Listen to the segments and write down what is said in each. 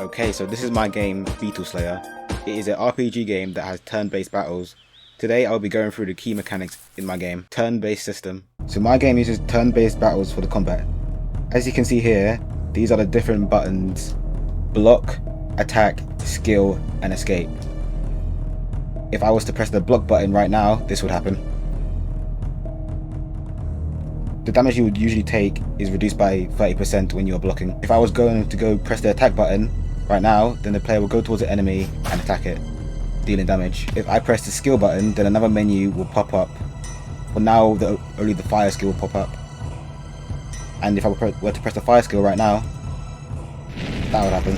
Okay, so this is my game, Beetle Slayer. It is an RPG game that has turn-based battles. Today I'll be going through the key mechanics in my game. Turn-based system. So my game uses turn-based battles for the combat. As you can see here, these are the different buttons: block, attack, skill, and escape. If I was to press the block button right now, this would happen. The damage you would usually take is reduced by 30% when you are blocking. If I was going to go press the attack button right now, then the player will go towards the enemy and attack it, dealing damage. If I press the skill button, then another menu will pop up. But now only the fire skill will pop up. And if I were to press the fire skill right now, that would happen.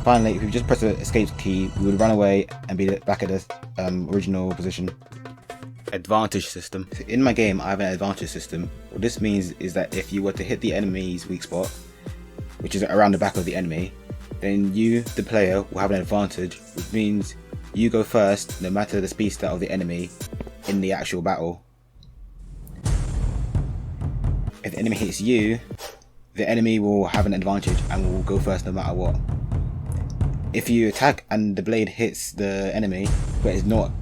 Finally, if we just press the escape key, we would run away and be back at the original position. Advantage system. So in my game, I have an advantage system. What this means is that if you were to hit the enemy's weak spot, which is around the back of the enemy, then you, the player, will have an advantage, which means you go first no matter the speed stat of the enemy in the actual battle. If the enemy hits you, the enemy will have an advantage and will go first no matter what. If you attack and the blade hits the enemy, but it's not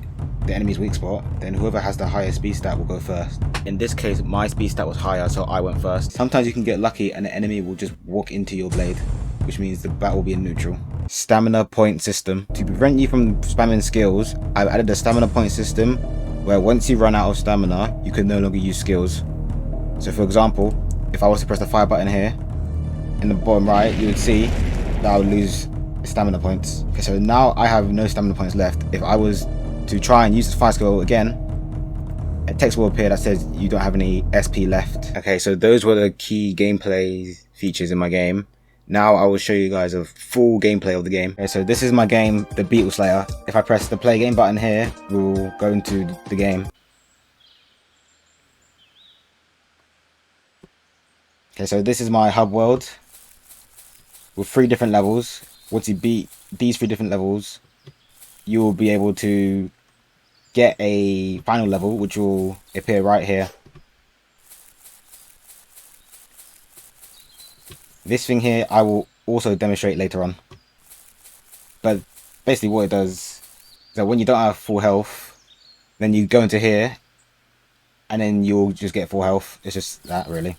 the enemy's weak spot, then whoever has the highest speed stat will go first. In this case, my speed stat was higher, so I went first. Sometimes you can get lucky and the enemy will just walk into your blade, which means the battle will be in neutral. Stamina point system. To prevent you from spamming skills, I've added a stamina point system where once you run out of stamina, you can no longer use skills. So for example, if I was to press the fire button here, in the bottom right, you would see that I would lose stamina points. Okay, so now I have no stamina points left. If I was to try and use the fire skill again, a text will appear that says you don't have any SP left. Okay, so those were the key gameplay features in my game. Now I will show you guys a full gameplay of the game. Okay, so this is my game, the Beetle Slayer. If I press the play game button here, we'll go into the game. Okay, so this is my hub world with 3 different levels. Once you beat these 3 different levels, you will be able to get a final level, which will appear right here. This thing here I will also demonstrate later on. But basically what it does is that when you don't have full health, then you go into here and then you'll just get full health. It's just that, really.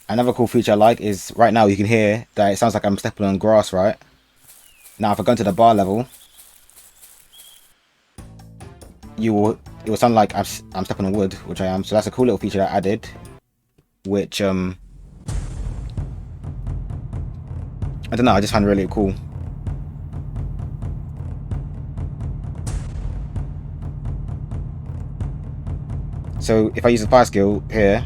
Another cool feature I like is right now you can hear that it sounds like I'm stepping on grass, right? Now if I go into the bar level, it will sound like I'm stepping on wood, which I am. So that's a cool little feature that I added, which I don't know, I just find really cool. So if I use the fire skill here,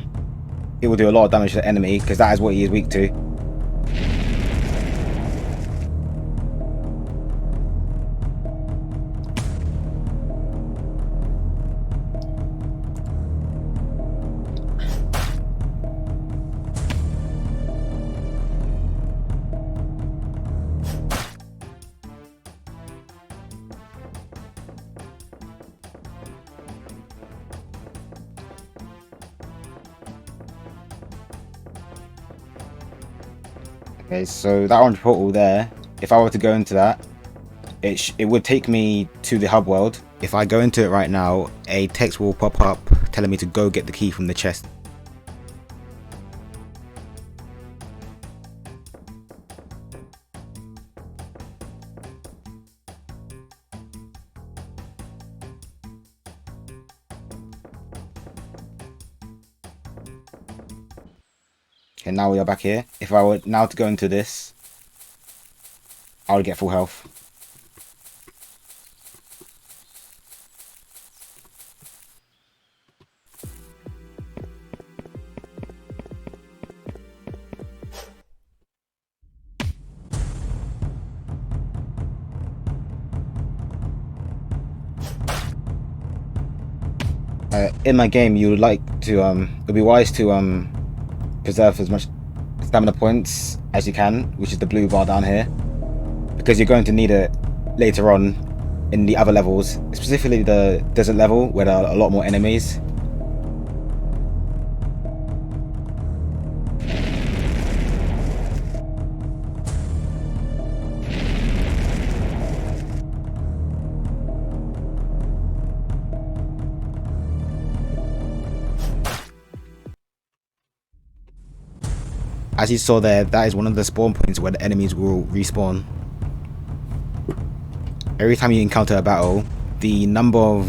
it will do a lot of damage to the enemy because that is what he is weak to. Okay, so that orange portal there, if I were to go into that, it would take me to the hub world. If I go into it right now, a text will pop up telling me to go get the key from the chest. Okay, now we are back here. If I were now to go into this, I would get full health. In my game, you would like to it'd be wise to preserve as much stamina points as you can, which is the blue bar down here, because you're going to need it later on in the other levels, specifically the desert level where there are a lot more enemies. As you saw there, that is one of the spawn points where the enemies will respawn. Every time you encounter a battle, the number of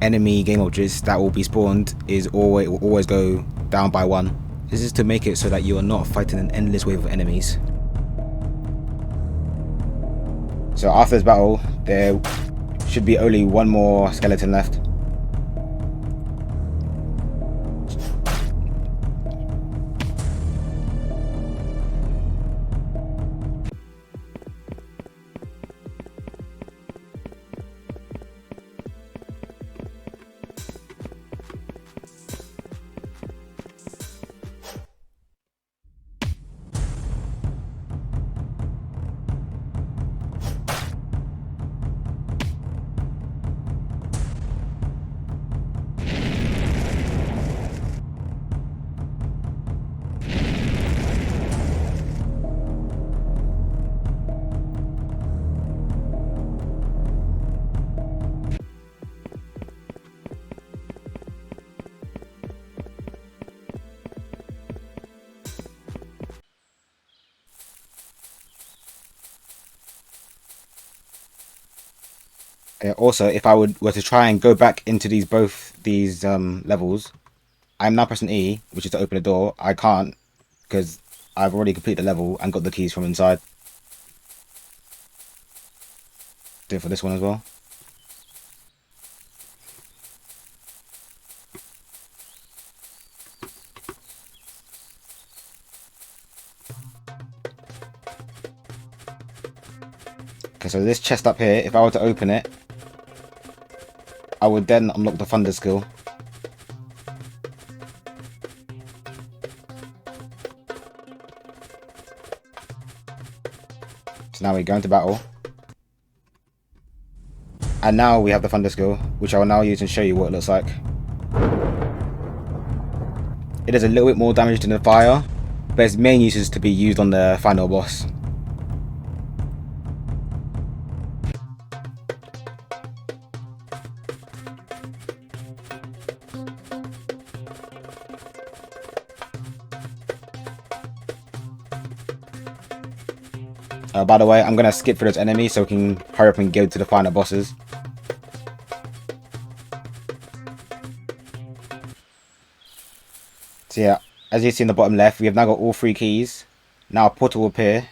enemy game objects that will be spawned will always go down by 1. This is to make it so that you are not fighting an endless wave of enemies. So after this battle, there should be only one more skeleton left. Also, if I were to try and go back into both these levels, I'm now pressing E, which is to open the door. I can't, because I've already completed the level and got the keys from inside. Do it for this one as well. Okay, so this chest up here, if I were to open it, I would then unlock the thunder skill. So now we go into battle. And now we have the thunder skill, which I will now use and show you what it looks like. It does a little bit more damage than the fire, but its main use is to be used on the final boss. By the way, I'm going to skip through those enemies so we can hurry up and go to the final bosses. So yeah, as you see in the bottom left, we have now got all 3 keys. Now a portal will appear.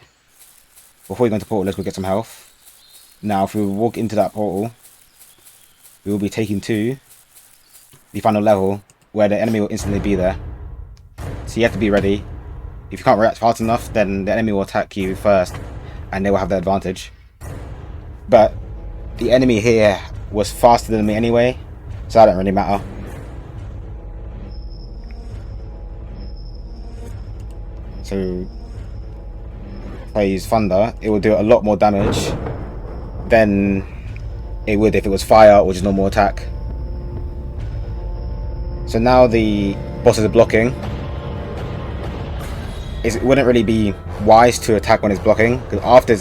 Before we go into portal, let's go get some health. Now if we walk into that portal, we will be taken to the final level where the enemy will instantly be there. So you have to be ready. If you can't react fast enough, then the enemy will attack you first and they will have the advantage. But the enemy here was faster than me anyway, so that don't really matter. So if I use thunder, it will do a lot more damage than it would if it was fire or just normal attack. So now the bosses are blocking. It wouldn't really be wise to attack when it's blocking, because after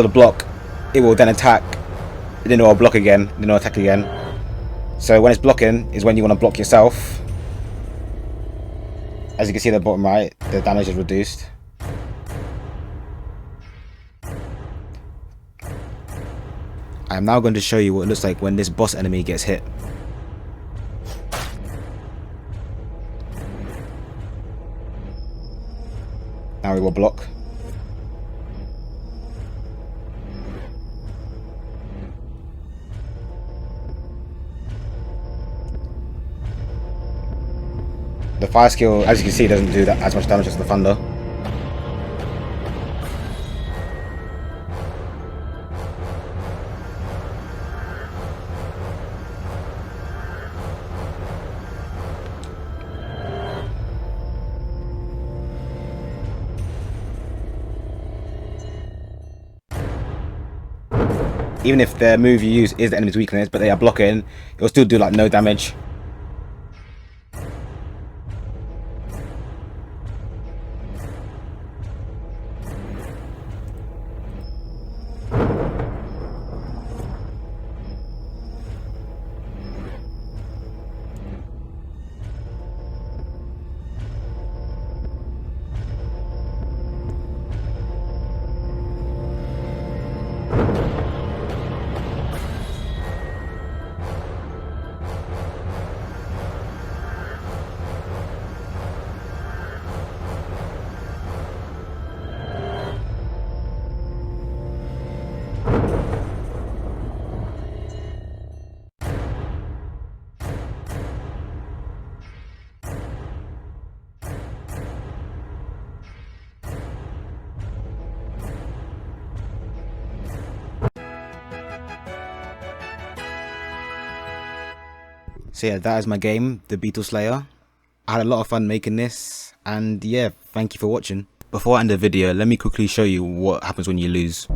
the block, it will then attack, then it will block again, then it will attack again. So when it's blocking is when you want to block yourself. As you can see at the bottom right, the damage is reduced. I am now going to show you what it looks like when this boss enemy gets hit. Now we will block. The fire skill, as you can see, doesn't do that as much damage as the thunder. Even if the move you use is the enemy's weakness, but they are blocking, it will still do like no damage. So yeah, that is my game, the Beetle Slayer. I had a lot of fun making this, and yeah, thank you for watching. Before I end the video, let me quickly show you what happens when you lose.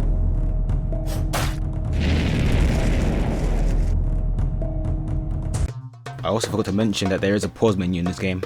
I also forgot to mention that there is a pause menu in this game.